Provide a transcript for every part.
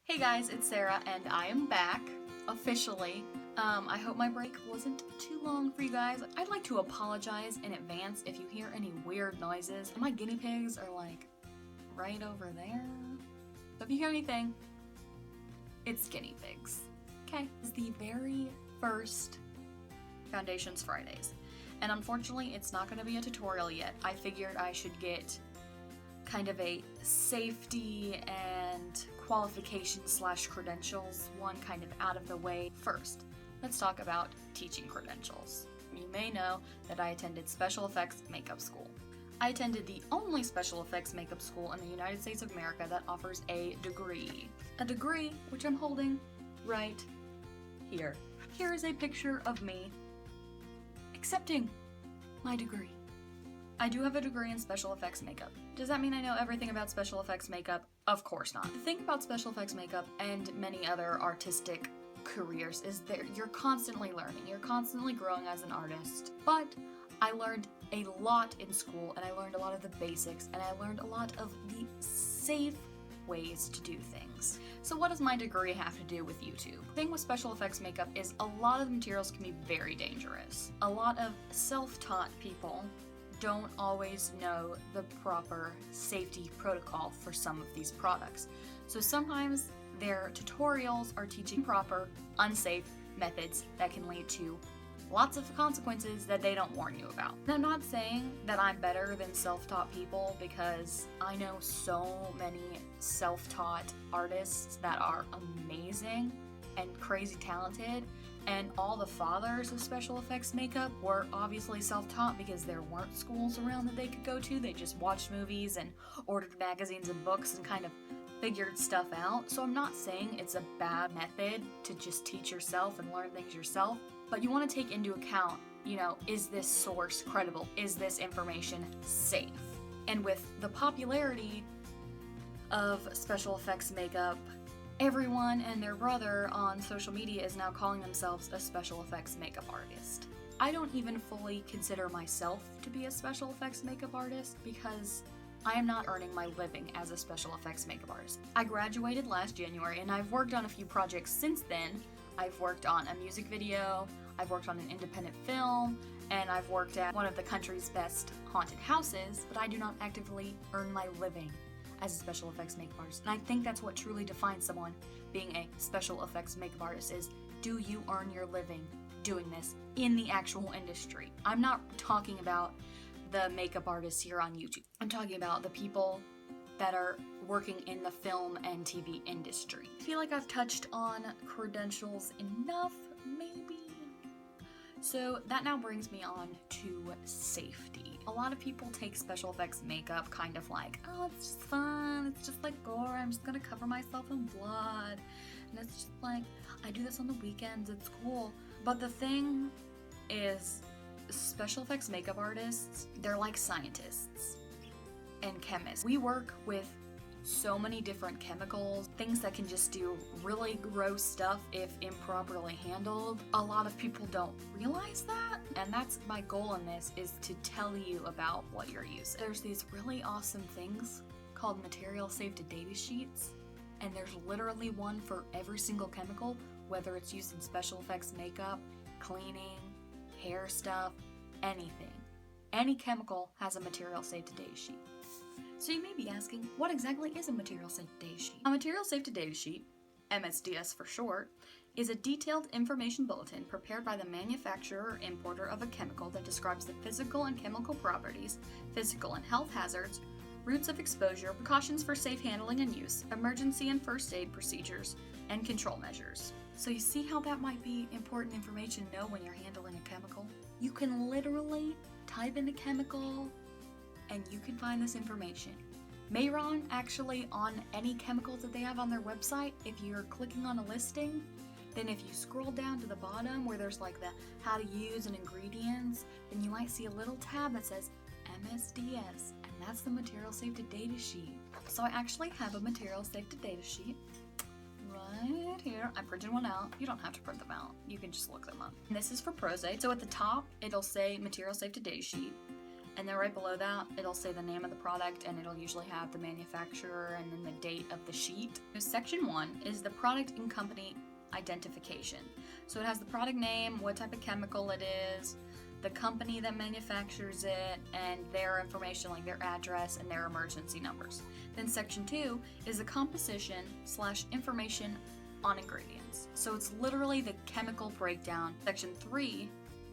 Hey guys, it's Sarah, and I am back, officially. I hope my break wasn't too long for you guys. I'd like to apologize in advance if you hear any weird noises. My guinea pigs are like right over there. So if you hear anything, it's guinea pigs. Okay, this is the very first Foundations Fridays. And unfortunately, it's not going to be a tutorial yet. I figured I should get kind of a safety and qualifications/credentials one kind of out of the way first. Let's talk about teaching credentials. You may know that I attended special effects makeup school. I attended the only special effects makeup school in the United States of America that offers a degree. A degree which I'm holding right here. Here is a picture of me accepting my degree. I do have a degree in special effects makeup. Does that mean I know everything about special effects makeup? Of course not. The thing about special effects makeup and many other artistic careers is that you're constantly learning. You're constantly growing as an artist. But I learned a lot in school, and I learned a lot of the basics, and I learned a lot of the safe ways to do things. So what does my degree have to do with YouTube? The thing with special effects makeup is a lot of the materials can be very dangerous. A lot of self-taught people don't always know the proper safety protocol for some of these products. So sometimes their tutorials are teaching proper, unsafe methods that can lead to lots of consequences that they don't warn you about. And I'm not saying that I'm better than self-taught people, because I know so many self-taught artists that are amazing and crazy talented, and all the fathers of special effects makeup were obviously self-taught because there weren't schools around that they could go to. They just watched movies and ordered magazines and books and kind of figured stuff out. So I'm not saying it's a bad method to just teach yourself and learn things yourself, but you want to take into account, is this source credible? Is this information safe? And with the popularity of special effects makeup, everyone and their brother on social media is now calling themselves a special effects makeup artist. I don't even fully consider myself to be a special effects makeup artist because I am not earning my living as a special effects makeup artist. I graduated last January, and I've worked on a few projects since then. I've worked on a music video, I've worked on an independent film, and I've worked at one of the country's best haunted houses, but I do not actively earn my living as a special effects makeup artist. And I think that's what truly defines someone being a special effects makeup artist is, do you earn your living doing this in the actual industry? I'm not talking about the makeup artists here on YouTube. I'm talking about the people that are working in the film and TV industry. I feel like I've touched on credentials enough, maybe? So that now brings me on to safety. A lot of people take special effects makeup kind of like, oh, it's just fun, it's just like gore, I'm just gonna cover myself in blood. And it's just like, I do this on the weekends, it's cool. But the thing is, special effects makeup artists, they're like scientists and chemists. We work with so many different chemicals, things that can just do really gross stuff if improperly handled. A lot of people don't realize that, and that's my goal in this, is to tell you about what you're using. There's these really awesome things called material safety data sheets, and there's literally one for every single chemical, whether it's used in special effects makeup, cleaning, hair stuff, anything. Any chemical has a material safety data sheet. So you may be asking, what exactly is a material safety data sheet? A material safety data sheet, MSDS for short, is a detailed information bulletin prepared by the manufacturer or importer of a chemical that describes the physical and chemical properties, physical and health hazards, routes of exposure, precautions for safe handling and use, emergency and first aid procedures, and control measures. So you see how that might be important information to know when you're handling a chemical? You can literally type in a chemical and you can find this information. Mayron, actually, on any chemicals that they have on their website, if you're clicking on a listing, then if you scroll down to the bottom where there's like the how to use and ingredients, then you might see a little tab that says MSDS, and that's the material safety data sheet. So I actually have a material safety data sheet right here. I printed one out. You don't have to print them out. You can just look them up. And this is for Prozade. So at the top, it'll say material safety data sheet. And then right below that, it'll say the name of the product, and it'll usually have the manufacturer and then the date of the sheet. So section 1 is the product and company identification. So it has the product name, what type of chemical it is, the company that manufactures it, and their information like their address and their emergency numbers. Then section 2 is the composition / information on ingredients. So it's literally the chemical breakdown. Section 3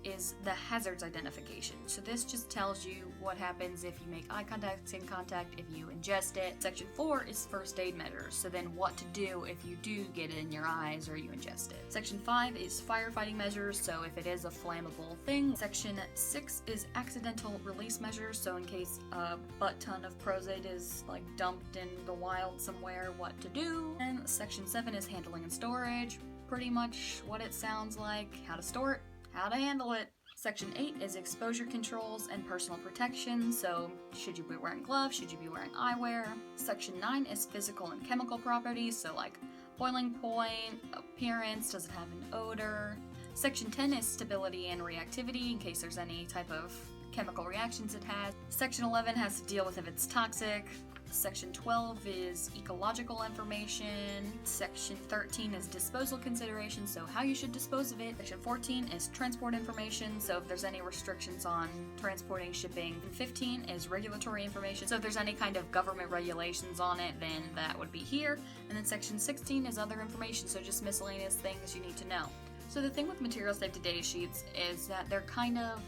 is the hazards identification. So this just tells you what happens if you make eye contact, skin contact, if you ingest it. Section 4 is first aid measures. So then what to do if you do get it in your eyes or you ingest it. Section 5 is firefighting measures. So if it is a flammable thing. Section 6 is accidental release measures. So in case a butt ton of Prozade is like dumped in the wild somewhere, what to do. And section 7 is handling and storage. Pretty much what it sounds like, how to store it, how to handle it. Section 8 is exposure controls and personal protection. So should you be wearing gloves? Should you be wearing eyewear? Section 9 is physical and chemical properties. So like boiling point, appearance, does it have an odor? Section 10 is stability and reactivity in case there's any type of chemical reactions it has. Section 11 has to deal with if it's toxic. Section 12 is ecological information. Section 13 is disposal considerations, so how you should dispose of it. Section 14 is transport information, so if there's any restrictions on transporting, shipping. 15 is regulatory information, so if there's any kind of government regulations on it, then that would be here. And then section 16 is other information, so just miscellaneous things you need to know. So the thing with material safety data sheets is that they're kind of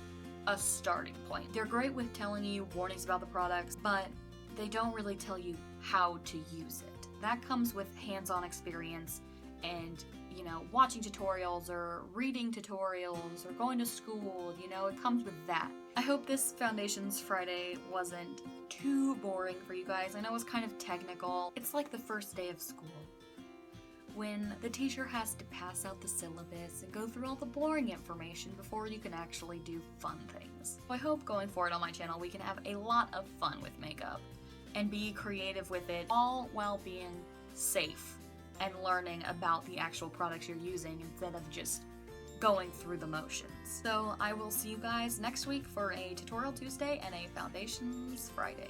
a starting point. They're great with telling you warnings about the products, but they don't really tell you how to use it. That comes with hands-on experience and, watching tutorials or reading tutorials or going to school, it comes with that. I hope this Foundations Friday wasn't too boring for you guys. I know it's kind of technical. It's like the first day of school, when the teacher has to pass out the syllabus and go through all the boring information before you can actually do fun things. So I hope going forward on my channel we can have a lot of fun with makeup and be creative with it, all while being safe and learning about the actual products you're using instead of just going through the motions. So I will see you guys next week for a Tutorial Tuesday and a Foundations Friday.